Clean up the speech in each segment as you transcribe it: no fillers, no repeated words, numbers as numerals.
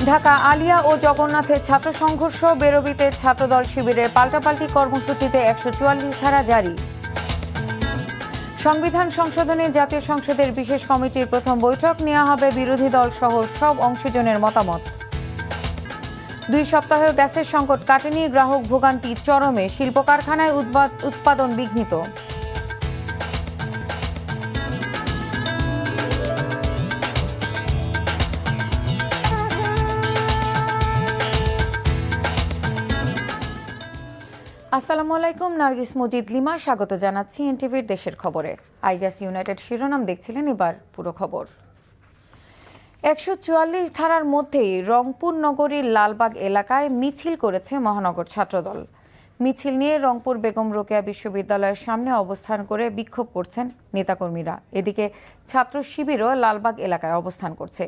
ঢাকা আলিয়া ও জগন্নাথের ছাত্র সংঘর্ষ, বেরোবিতে ছাত্রদল শিবিরের পাল্টাপাল্টি কর্মসূচিতে ১৪৪ ধারা জারি। সংবিধান সংশোধনে জাতীয় সংসদের বিশেষ কমিটির প্রথম বৈঠক, নেওয়া হবে বিরোধী দল সহ সব অংশীজনের মতামত। ২ সপ্তাহেও গ্যাসের সংকট কাটেনি, গ্রাহক ভোগান্তি চরমে, শিল্প কারখানায় উৎপাদন বিঘ্নিত। আসসালামু আলাইকুম, নার্গিস মজিদ লিমা স্বাগত জানাচ্ছি এনটিভির দেশের খবরে। আইগ্যাস ইউনাইটেড শিরোনাম দেখছিলেন, এবার পুরো খবর। ১৪৪ ধারার মধ্যেই রংপুর নগরীর লালবাগ এলাকায় মিছিল করেছে মহানগর ছাত্রদল। মিছিল নিয়ে রংপুর বেগম রোকেয়া বিশ্ববিদ্যালয়ের সামনে অবস্থান করে বিক্ষোভ করছেন নেতাকর্মীরা। এদিকে ছাত্র শিবিরও লালবাগ এলাকায় অবস্থান করছে।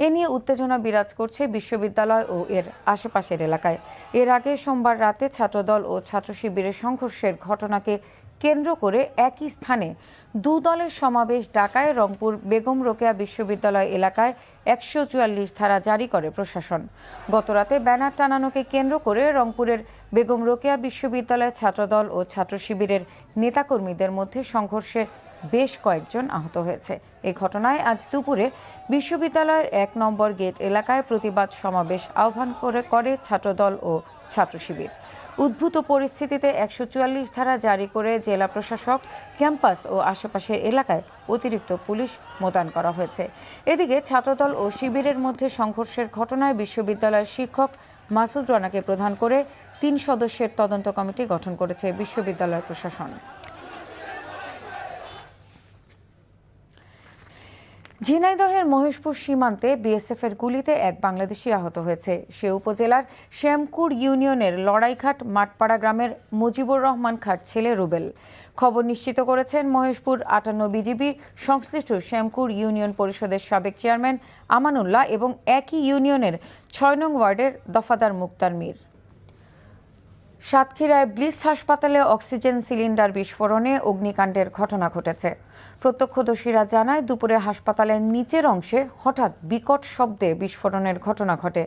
এ নিয়ে উত্তেজনা বিরাজ করছে বিশ্ববিদ্যালয় ও এর আশেপাশের এলাকায়। এর আগে সোমবার রাতে ছাত্রদল ও ছাত্র শিবিরের সংঘর্ষের ঘটনাকে কেন্দ্র করে একই স্থানে দু দলের সমাবেশ ডাকায় রংপুর বেগম রোকেয়া বিশ্ববিদ্যালয় এলাকায় ১৪৪ ধারা জারি করে প্রশাসন। গতরাতে ব্যানার টানানোকে কেন্দ্র করে রংপুরের বেগম রোকেয়া বিশ্ববিদ্যালয়ের ছাত্রদল ও ছাত্র শিবিরের নেতাকর্মীদের মধ্যে সংঘর্ষে বেশ কয়েকজন আহত হয়েছে। এই ঘটনায় আজ দুপুরে বিশ্ববিদ্যালয়ের ১ নম্বর গেট এলাকায় প্রতিবাদ সমাবেশ আহ্বান করে ছাত্রদল ও ছাত্র শিবির। উদ্ভূত পরিস্থিতিতে ১৪৪ ধারা জারি করে জেলা প্রশাসক, ক্যাম্পাস ও আশেপাশের এলাকায় অতিরিক্ত পুলিশ মোতায়েন করা হয়েছে। এদিকে ছাত্রদল ও শিবিরের মধ্যে সংঘর্ষের ঘটনায় বিশ্ববিদ্যালয়ের শিক্ষক মাসুদ রানাকে প্রধান করে ৩ সদস্যের তদন্ত কমিটি গঠন করেছে বিশ্ববিদ্যালয় প্রশাসন। ঝিনাইদহের মহেশপুর সীমান্তে বিএসএফের গুলিতে এক বাংলাদেশি আহত হয়েছে। সে উপজেলার শ্যামকুর ইউনিয়নের লড়াইঘাট মাঠপাড়া গ্রামের মুজিবুর রহমান খাঁর ছেলে রুবেল। খবর নিশ্চিত করেছেন মহেশপুর ৫৮ বিজিবি সংশ্লিষ্ট শ্যামকুর ইউনিয়ন পরিষদের সাবেক চেয়ারম্যান আমানুল্লাহ এবং একই ইউনিয়নের ৬ নং ওয়ার্ডের দফাদার মুক্তার মীর। সাতক্ষীরায় ব্লিস হাসপাতালে অক্সিজেন সিলিন্ডার বিস্ফোরণে অগ্নিকাণ্ডের ঘটনা ঘটেছে। প্রত্যক্ষদর্শীরা জানায়, দুপুরে হাসপাতালের নিচের অংশে হঠাৎ বিকট শব্দে বিস্ফোরণের ঘটনা ঘটে।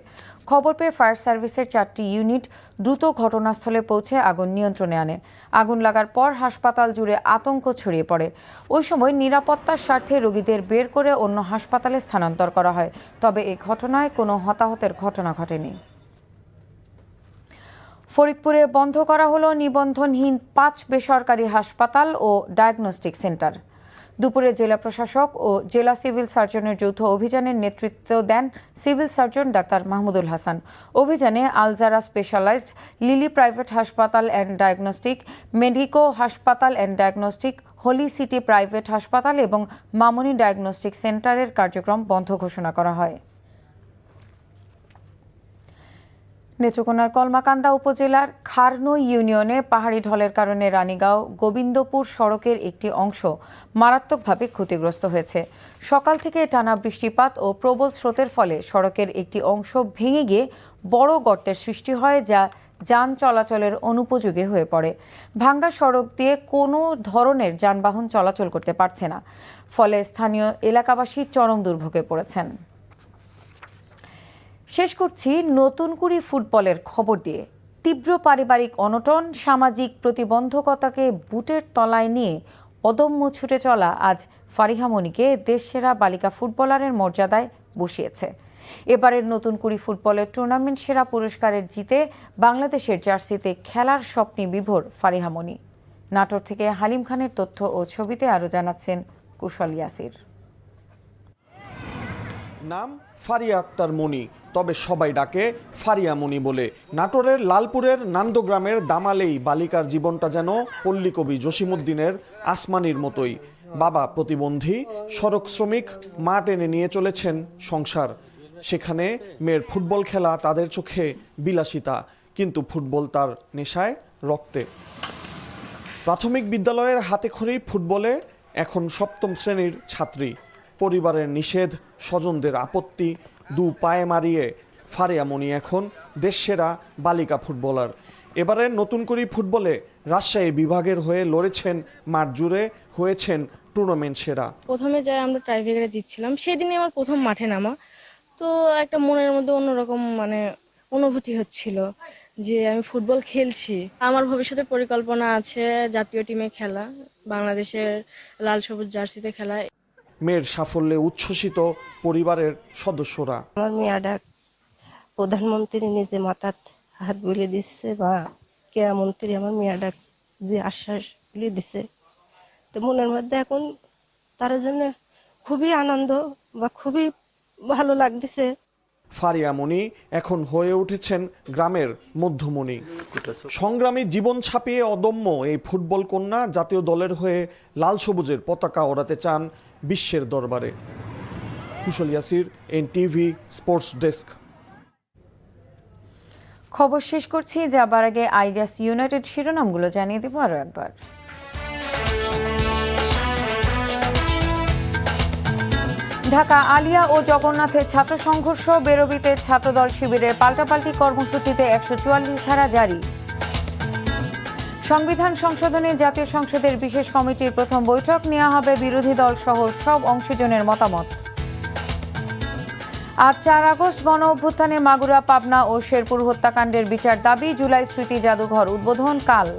খবর পেয়ে ফায়ার সার্ভিসের ৪টি ইউনিট দ্রুত ঘটনাস্থলে পৌঁছে আগুন নিয়ন্ত্রণে আনে। আগুন লাগার পর হাসপাতাল জুড়ে আতঙ্ক ছড়িয়ে পড়ে। ওই সময় নিরাপত্তার স্বার্থে রোগীদের বের করে অন্য হাসপাতালে স্থানান্তর করা হয়। তবে এই ঘটনায় কোনো হতাহতের ঘটনা ঘটেনি। ফরিদপুরে বন্ধ করা হলো নিবন্ধনহীন ৫ বেসরকারি হাসপাতাল ও ডায়াগনস্টিক সেন্টার। দুপুরে জেলা প্রশাসক ও জেলা সিভিল সার্জনের যৌথ অভিযানের নেতৃত্ব দেন civil surgeon doctor Mahmudul Hasan. অভিযানে আলজারা স্পেশালাইজড, লিলি প্রাইভেট হাসপাতাল অ্যান্ড ডায়াগনস্টিক, মেডিকো হাসপাতাল and diagnostic, Holy City private হাসপাতাল এবং মামনি ডায়াগনস্টিক সেন্টারের কার্যক্রম বন্ধ ঘোষণা করা হয়। নেত্রকোনার কলমাকান্দা উপজেলার খারনই ইউনিয়নে পাহাড়ি ঢলের কারণে রানীগাঁও গোবিন্দপুর সড়কের একটি অংশ মারাত্মকভাবে ক্ষতিগ্রস্ত হয়েছে। সকাল থেকে টানা বৃষ্টিপাত ও প্রবল স্রোতের ফলে সড়কের একটি অংশ ভেঙে গিয়ে বড় গর্তের সৃষ্টি হয়, যা যান চলাচলের অনুপযোগী হয়ে পড়ে। ভাঙ্গা সড়ক দিয়ে কোনো ধরনের যানবাহন চলাচল করতে পারছে না, ফলে স্থানীয় এলাকাবাসী চরম দুর্ভোগে পড়েছেন। শেষ করছি নতুন কুড়ি ফুটবলের খবর দিয়ে। তীব্র পারিবারিক অনটন, সামাজিক প্রতিবন্ধকতাকে বুটের তলায় নিয়ে অদম্য ছুটে চলা আজ ফারিহা মনিকে দেশসেরা বালিকা ফুটবলারের মর্যাদায় বসিয়েছে। এবারের নতুন কুড়ি ফুটবলের টুর্নামেন্ট সেরা পুরস্কারের জিতে বাংলাদেশের জার্সিতে খেলার স্বপ্নে বিভোর ফারিহা মনি। নাটোর থেকে হালিম খানের তথ্য ও ছবিতে আরও জানাচ্ছেন কুশল ইয়াসির। নাম ফারিয়া আক্তার মনি, তবে সবাই ডাকে ফারিয়া মনি বলে। নাটোরের লালপুরের নান্দগ্রামের দামালেই বালিকার জীবনটা যেন পল্লীকবি জসিমউদ্দিনের আসমানির মতোই। বাবা প্রতিবন্ধী, সড়ক শ্রমিক, মা টেনে নিয়ে চলেছেন সংসার। সেখানে মেয়ের ফুটবল খেলা তাদের চোখে বিলাসিতা, কিন্তু ফুটবল তার নেশায়, রক্তে। প্রাথমিক বিদ্যালয়ের হাতেখড়ি ফুটবলে এখন ৭ম শ্রেণীর ছাত্রী। পরিবারের নিষেধ, স্বজনদের আপত্তি, দু পায়ে মারিয়ে ফারিয়া মনি এখন দেশসেরা বালিকা ফুটবলার। এবারে নতুন করে ফুটবলে রাজশাহী বিভাগের হয়ে লড়েছেন, মাঠ জুড়ে হয়েছেন টুর্নামেন্ট সেরা। প্রথমে যাই আমরা টাইব্রেকারে জিতছিলাম, সেদিনই আমার প্রথম মাঠে নামা। তো একটা মনের মধ্যে অন্যরকম মানে অনুভূতি হচ্ছিল যে আমি ফুটবল খেলছি। আমার ভবিষ্যতের পরিকল্পনা আছে জাতীয় টিমে খেলা, বাংলাদেশের লাল সবুজ জার্সিতে খেলা। মেয়ের সাফল্যে উচ্ছ্বসিত পরিবারের সদস্যরা। আমার মেয়েটা প্রধানমন্ত্রী নিজে মাথার হাত বুলিয়ে দিচ্ছে বা ক্রীড়ামন্ত্রী আমার মেয়েটা যে আশ্বাস বুলিয়ে দিচ্ছে, তো মনের মধ্যে এখন তার জন্য খুবই আনন্দ বা খুবই ভালো লাগতেছে। ফারিয়া মনি এখন হয়ে উঠেছেন গ্রামের মধ্যমণি। সংগ্রামী জীবন ছাপিয়ে অদম্য এই ফুটবল কন্যা জাতীয় দলের হয়ে লাল সবুজের পতাকা ওড়াতে চান বিশ্বের দরবারে। কুশল ইয়াসির, NTV স্পোর্টস ডেস্ক। খবর শেষ করছি, যাবার আগে আইগ্যাস ইউনাইটেড শিরোনামগুলো জানিয়ে দেব আরও একবার। ঢাকা আলিয়া ও জগন্নাথের ছাত্র সংঘর্ষ, বেরোবিতে ছাত্রদল শিবিরের পাল্টাপাল্টি কর্মসূচিতে 144 ধারা জারি। সংবিধান সংশোধনে জাতীয় সংসদের বিশেষ কমিটির প্রথম বৈঠক, নেওয়া হবে বিরোধী দল সহ সব অংশীজনের মতামত। আজ 4 আগস্ট গণ অভ্যুত্থানে মাগুরা, পাবনা ও শেরপুর হত্যাকাণ্ডের বিচার দাবি, জুলাই স্মৃতি জাদুঘর উদ্বোধন কাল।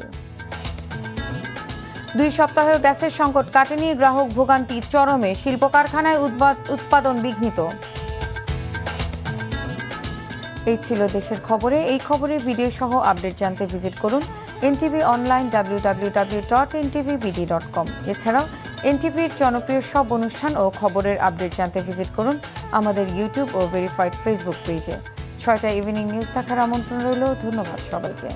2 সপ্তাহেও গ্যাসের সংকট কাটেনি, গ্রাহক ভোগান্তি চরমে, শিল্প কারখানায় উৎপাদন বিঘ্নিত। এই ছিল দেশের খবরে। এই খবরে ভিডিও সহ আপডেট জানতে ভিজিট করুন NTV অনলাইন www.ntvbd.com। এছাড়াও NTVর জনপ্রিয় সব অনুষ্ঠান ও খবরের আপডেট জানতে ভিজিট করুন আমাদের ইউটিউব ও ভেরিফাইড ফেসবুক পেজে। 6টা ইভিনিং নিউজ দেখার আমন্ত্রণ রইল। ধন্যবাদ সবাইকে।